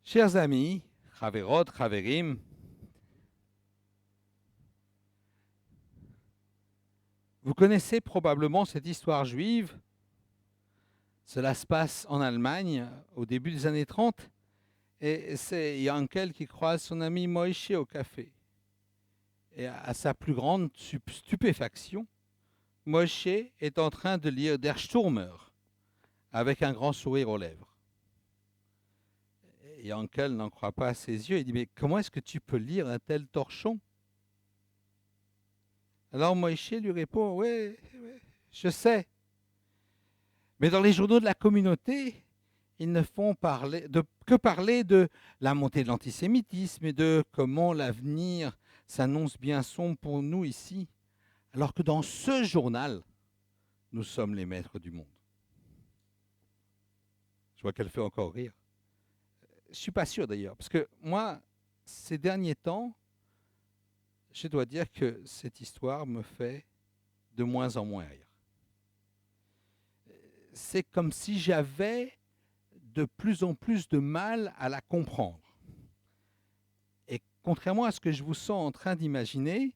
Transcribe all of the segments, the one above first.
Chers amis, Chaverot, Chaverim, vous connaissez probablement cette histoire juive. Cela se passe en Allemagne au début des années 30 et c'est Yankel qui croise son ami Moïse au café. Et à sa plus grande stupéfaction, Moïse est en train de lire Der Stürmer avec un grand sourire aux lèvres. Et Yankel n'en croit pas à ses yeux. Il dit, mais comment est-ce que tu peux lire un tel torchon? Alors Moïse lui répond, oui, je sais. Mais dans les journaux de la communauté, ils ne font que parler de la montée de l'antisémitisme et de comment l'avenir s'annonce bien sombre pour nous ici, alors que dans ce journal, nous sommes les maîtres du monde. Je vois qu'elle fait encore rire. Je ne suis pas sûr d'ailleurs, parce que moi, ces derniers temps, je dois dire que cette histoire me fait de moins en moins rire. C'est comme si j'avais de plus en plus de mal à la comprendre. Et contrairement à ce que je vous sens en train d'imaginer,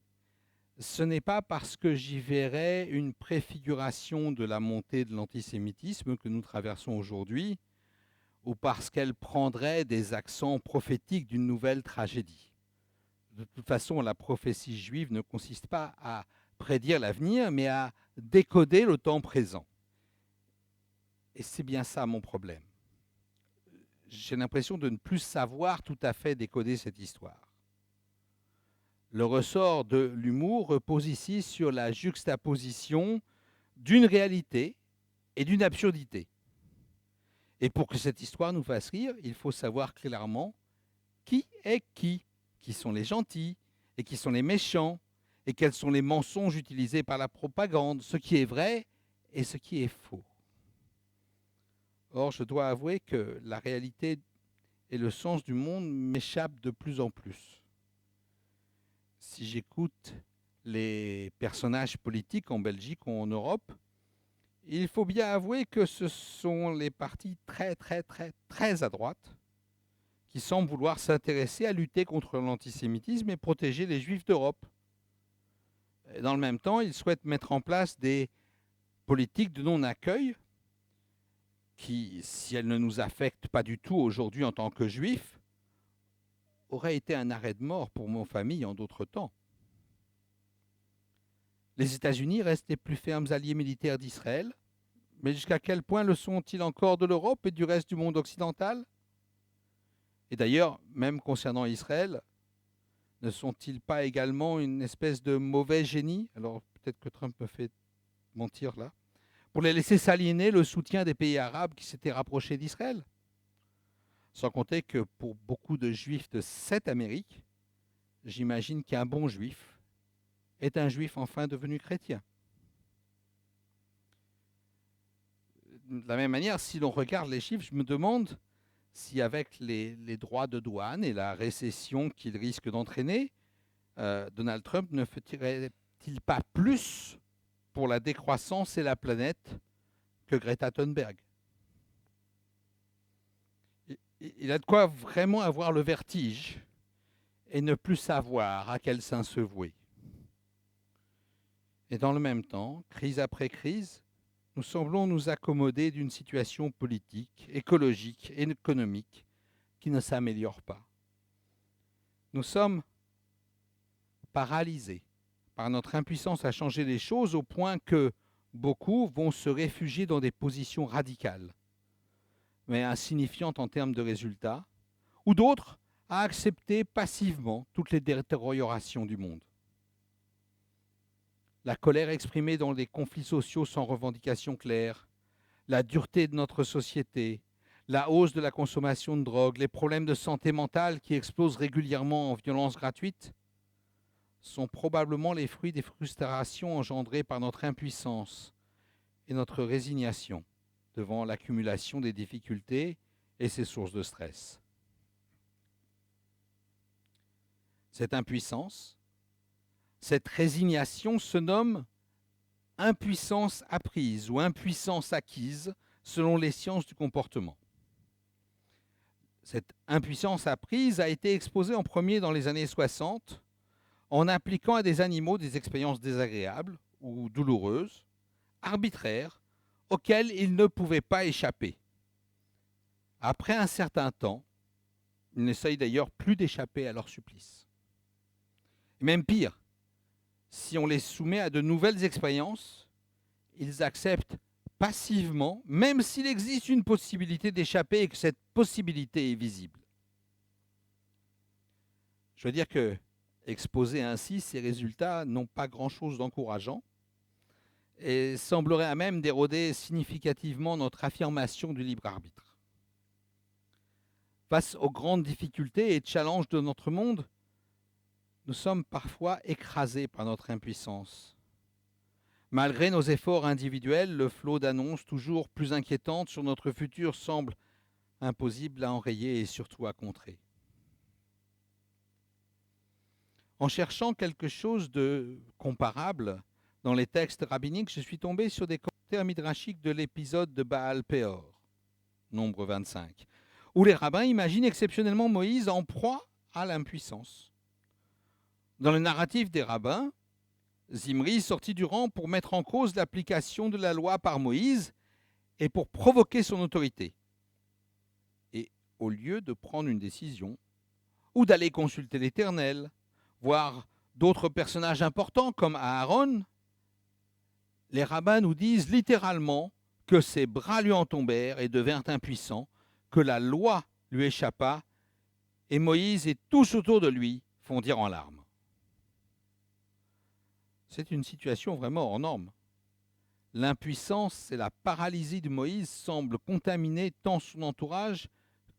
ce n'est pas parce que j'y verrais une préfiguration de la montée de l'antisémitisme que nous traversons aujourd'hui, ou parce qu'elle prendrait des accents prophétiques d'une nouvelle tragédie. De toute façon, la prophétie juive ne consiste pas à prédire l'avenir, mais à décoder le temps présent. Et c'est bien ça mon problème. J'ai l'impression de ne plus savoir tout à fait décoder cette histoire. Le ressort de l'humour repose ici sur la juxtaposition d'une réalité et d'une absurdité. Et pour que cette histoire nous fasse rire, il faut savoir clairement qui est qui sont les gentils et qui sont les méchants, et quels sont les mensonges utilisés par la propagande, ce qui est vrai et ce qui est faux. Or, je dois avouer que la réalité et le sens du monde m'échappent de plus en plus. Si j'écoute les personnages politiques en Belgique ou en Europe, il faut bien avouer que ce sont les partis très à droite qui semblent vouloir s'intéresser à lutter contre l'antisémitisme et protéger les juifs d'Europe. Et dans le même temps, ils souhaitent mettre en place des politiques de non-accueil qui, si elles ne nous affectent pas du tout aujourd'hui en tant que juifs, auraient été un arrêt de mort pour mon famille en d'autres temps. Les États-Unis restent les plus fermes alliés militaires d'Israël, mais jusqu'à quel point le sont-ils encore de l'Europe et du reste du monde occidental? Et d'ailleurs, même concernant Israël, ne sont-ils pas également une espèce de mauvais génie? Alors peut-être que Trump me fait mentir là. Pour les laisser s'aliéner le soutien des pays arabes qui s'étaient rapprochés d'Israël. Sans compter que pour beaucoup de juifs de cette Amérique, j'imagine qu'un bon juif est un juif enfin devenu chrétien. De la même manière, si l'on regarde les chiffres, je me demande si avec les droits de douane et la récession qu'il risque d'entraîner, Donald Trump ne ferait-il pas plus pour la décroissance et la planète que Greta Thunberg? Il a de quoi vraiment avoir le vertige et ne plus savoir à quel saint se vouer. Et dans le même temps, crise après crise, nous semblons nous accommoder d'une situation politique, écologique et économique qui ne s'améliore pas. Nous sommes paralysés par notre impuissance à changer les choses au point que beaucoup vont se réfugier dans des positions radicales, mais insignifiantes en termes de résultats, ou d'autres à accepter passivement toutes les détériorations du monde. La colère exprimée dans les conflits sociaux sans revendication claire, la dureté de notre société, la hausse de la consommation de drogue, les problèmes de santé mentale qui explosent régulièrement en violences gratuites, sont probablement les fruits des frustrations engendrées par notre impuissance et notre résignation devant l'accumulation des difficultés et ses sources de stress. Cette impuissance, cette résignation se nomme impuissance apprise ou impuissance acquise selon les sciences du comportement. Cette impuissance apprise a été exposée en premier dans les années 60 en appliquant à des animaux des expériences désagréables ou douloureuses, arbitraires, auxquelles ils ne pouvaient pas échapper. Après un certain temps, ils n'essayent d'ailleurs plus d'échapper à leur supplice. Et même pire, si on les soumet à de nouvelles expériences, ils acceptent passivement, même s'il existe une possibilité d'échapper et que cette possibilité est visible. Je veux dire que, exposés ainsi, ces résultats n'ont pas grand-chose d'encourageant et sembleraient à même d'éroder significativement notre affirmation du libre arbitre. Face aux grandes difficultés et challenges de notre monde, nous sommes parfois écrasés par notre impuissance. Malgré nos efforts individuels, le flot d'annonces toujours plus inquiétantes sur notre futur semble impossible à enrayer et surtout à contrer. En cherchant quelque chose de comparable dans les textes rabbiniques, je suis tombé sur des commentaires midrashiques de l'épisode de Baal Péor, nombre 25, où les rabbins imaginent exceptionnellement Moïse en proie à l'impuissance. Dans le narratif des rabbins, Zimri sortit du rang pour mettre en cause l'application de la loi par Moïse et pour provoquer son autorité. Et au lieu de prendre une décision, ou d'aller consulter l'Éternel, voire d'autres personnages importants comme Aaron, les rabbins nous disent littéralement que ses bras lui en tombèrent et devinrent impuissants, que la loi lui échappa, et Moïse et tous autour de lui fondirent en larmes. C'est une situation vraiment hors norme. L'impuissance et la paralysie de Moïse semblent contaminer tant son entourage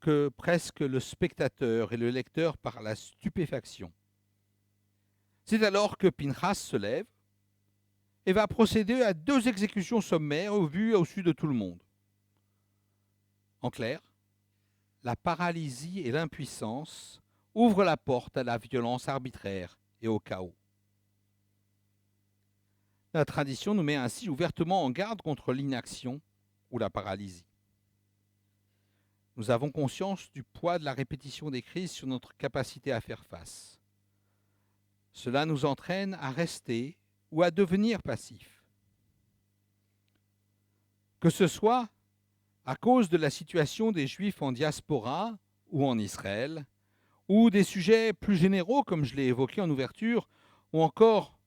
que presque le spectateur et le lecteur par la stupéfaction. C'est alors que Pinchas se lève et va procéder à 2 exécutions sommaires vues au-dessus de tout le monde. En clair, la paralysie et l'impuissance ouvrent la porte à la violence arbitraire et au chaos. La tradition nous met ainsi ouvertement en garde contre l'inaction ou la paralysie. Nous avons conscience du poids de la répétition des crises sur notre capacité à faire face. Cela nous entraîne à rester ou à devenir passifs. Que ce soit à cause de la situation des Juifs en diaspora ou en Israël, ou des sujets plus généraux comme je l'ai évoqué en ouverture, ou encore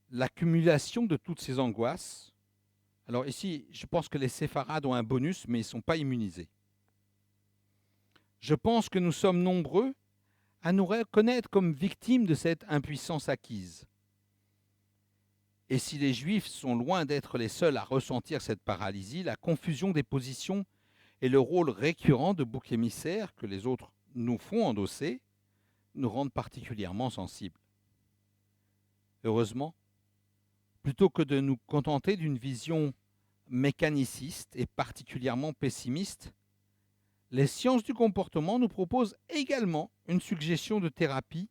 l'accumulation de toutes ces angoisses. Alors ici, je pense que les séfarades ont un bonus, mais ils ne sont pas immunisés. Je pense que nous sommes nombreux à nous reconnaître comme victimes de cette impuissance acquise. Et si les Juifs sont loin d'être les seuls à ressentir cette paralysie, la confusion des positions et le rôle récurrent de bouc émissaire que les autres nous font endosser nous rendent particulièrement sensibles. Heureusement, plutôt que de nous contenter d'une vision mécaniciste et particulièrement pessimiste, les sciences du comportement nous proposent également une suggestion de thérapie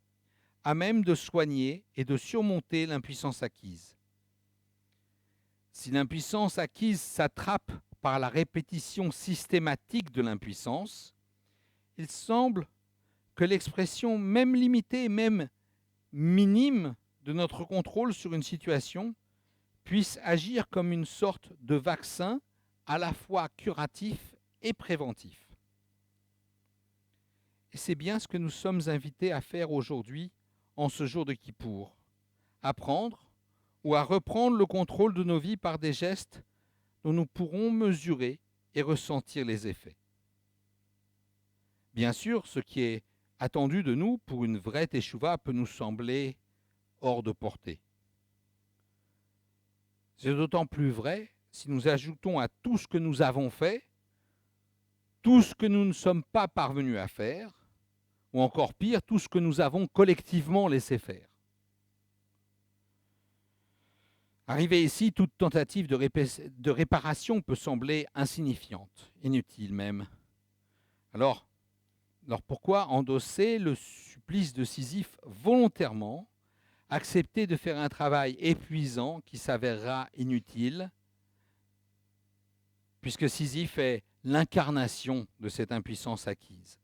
à même de soigner et de surmonter l'impuissance acquise. Si l'impuissance acquise s'attrape par la répétition systématique de l'impuissance, il semble que l'expression même limitée, même minime de notre contrôle sur une situation puisse agir comme une sorte de vaccin à la fois curatif et préventif. Et c'est bien ce que nous sommes invités à faire aujourd'hui, en ce jour de Kippour, à prendre ou à reprendre le contrôle de nos vies par des gestes dont nous pourrons mesurer et ressentir les effets. Bien sûr, ce qui est attendu de nous pour une vraie teshuva peut nous sembler hors de portée. C'est d'autant plus vrai si nous ajoutons à tout ce que nous avons fait, tout ce que nous ne sommes pas parvenus à faire, ou encore pire, tout ce que nous avons collectivement laissé faire. Arrivé ici, toute tentative de réparation peut sembler insignifiante, inutile même. Alors pourquoi endosser le supplice de Sisyphe volontairement, accepter de faire un travail épuisant qui s'avérera inutile, puisque Sisyphe est l'incarnation de cette impuissance acquise.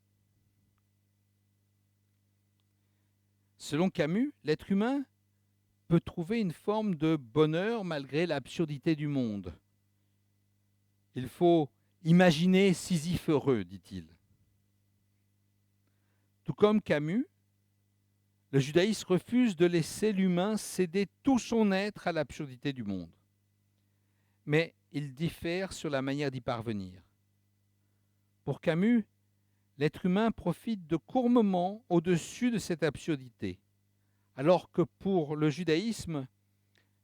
Selon Camus, l'être humain peut trouver une forme de bonheur malgré l'absurdité du monde. Il faut imaginer Sisyphe heureux, dit-il. Tout comme Camus, le judaïsme refuse de laisser l'humain céder tout son être à l'absurdité du monde. Mais il diffère sur la manière d'y parvenir. Pour Camus, l'être humain profite de courts moments au-dessus de cette absurdité, alors que pour le judaïsme,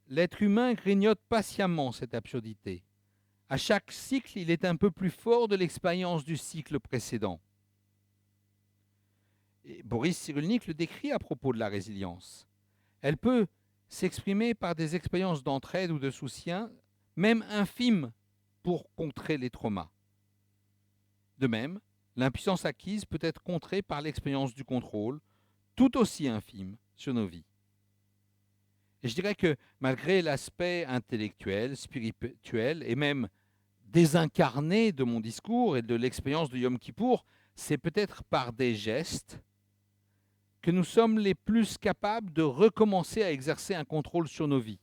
l'être humain grignote patiemment cette absurdité. À chaque cycle, il est un peu plus fort de l'expérience du cycle précédent. Et Boris Cyrulnik le décrit à propos de la résilience. Elle peut s'exprimer par des expériences d'entraide ou de soutien, même infimes, pour contrer les traumas. De même, l'impuissance acquise peut être contrée par l'expérience du contrôle, tout aussi infime, sur nos vies. Et je dirais que malgré l'aspect intellectuel, spirituel et même désincarné de mon discours et de l'expérience de Yom Kippour, c'est peut-être par des gestes que nous sommes les plus capables de recommencer à exercer un contrôle sur nos vies.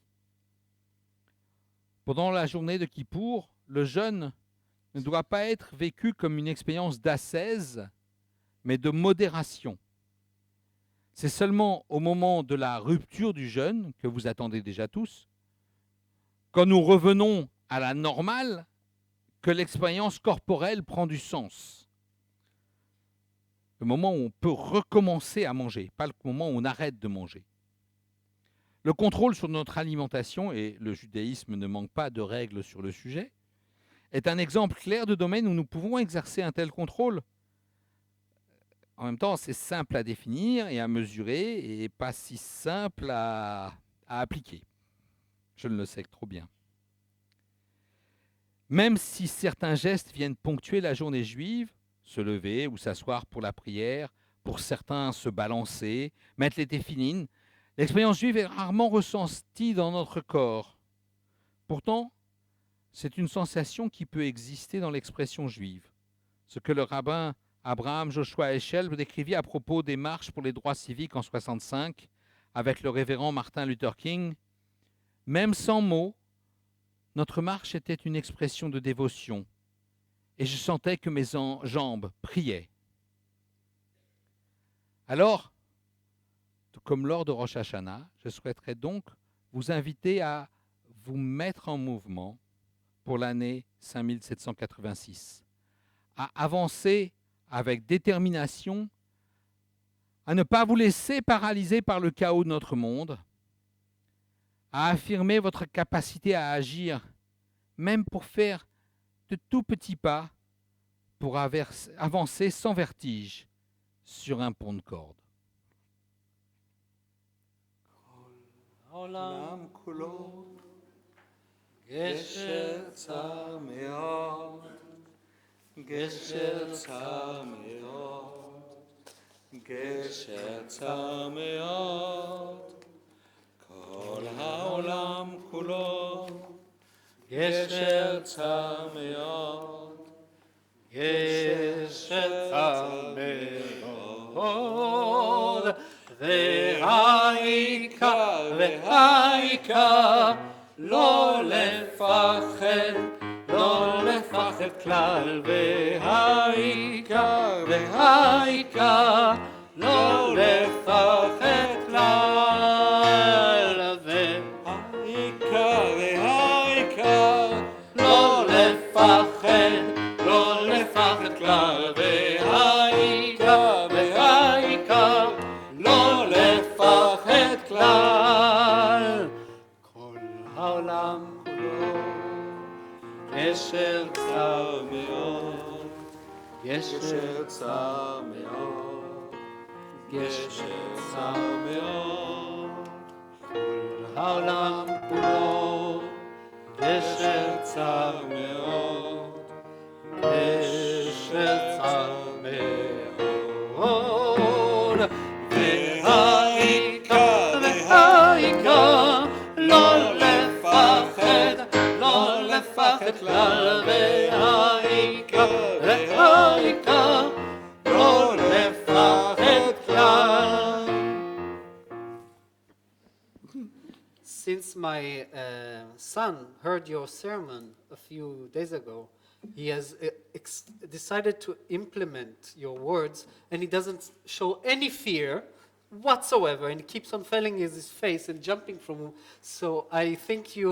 Pendant la journée de Kippour, le jeûne ne doit pas être vécu comme une expérience d'ascèse, mais de modération. C'est seulement au moment de la rupture du jeûne, que vous attendez déjà tous, quand nous revenons à la normale, que l'expérience corporelle prend du sens. Le moment où on peut recommencer à manger, pas le moment où on arrête de manger. Le contrôle sur notre alimentation, et le judaïsme ne manque pas de règles sur le sujet, est un exemple clair de domaine où nous pouvons exercer un tel contrôle. En même temps, c'est simple à définir et à mesurer et pas si simple à appliquer. Je ne le sais que trop bien. Même si certains gestes viennent ponctuer la journée juive, se lever ou s'asseoir pour la prière, pour certains se balancer, mettre les téphilines, l'expérience juive est rarement ressentie dans notre corps. Pourtant, c'est une sensation qui peut exister dans l'expression juive. Ce que le rabbin Abraham Joshua Heschel décrivit à propos des marches pour les droits civiques en 1965 avec le révérend Martin Luther King. Même sans mots, notre marche était une expression de dévotion et je sentais que mes jambes priaient. Alors, tout comme lors de Rosh Hashanah, je souhaiterais donc vous inviter à vous mettre en mouvement pour l'année 5786, à avancer avec détermination, à ne pas vous laisser paralyser par le chaos de notre monde, à affirmer votre capacité à agir, même pour faire de tout petits pas, pour avancer sans vertige sur un pont de corde. העולם כולו גשר צר מאוד, גשר צר מאוד, גשר צר מאוד, כל העולם כולו גשר צר מאוד, גשר צר מאוד, והעיקר, והעיקר, לא לפחד, לא לפחד כלל, והעיקר, והעיקר, לא לפחד כלל, והעיקר, והעיקר, לא לפחד, לא לפחד כלל, והעיקר, והעיקר, לא לפחד כלל. כל העולם כולו גשר צר מאוד, גשר צר מאוד, גשר צר מאוד. כל העולם כולו גשר צר מאוד, גשר צר מאוד. והעיקר, והעיקר, לא לפחד, לא לפחד כלל, והעיקר, והעיקר, לא לפחד כלל. my son heard your sermon a few days ago, he has decided to implement your words, and he doesn't show any fear whatsoever, and he keeps on falling in his face and jumping from. So I think you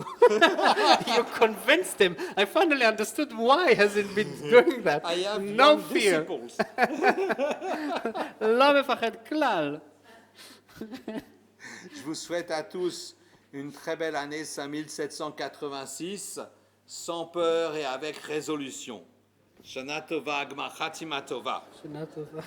you convinced him. I finally understood why has it been doing that. I have No young fear. disciples. לא מפחד כלל. Je vous souhaite à tous une très belle année 5786, sans peur et avec résolution. Shana Tova, Gmar Chatima Tova. שנה טובה.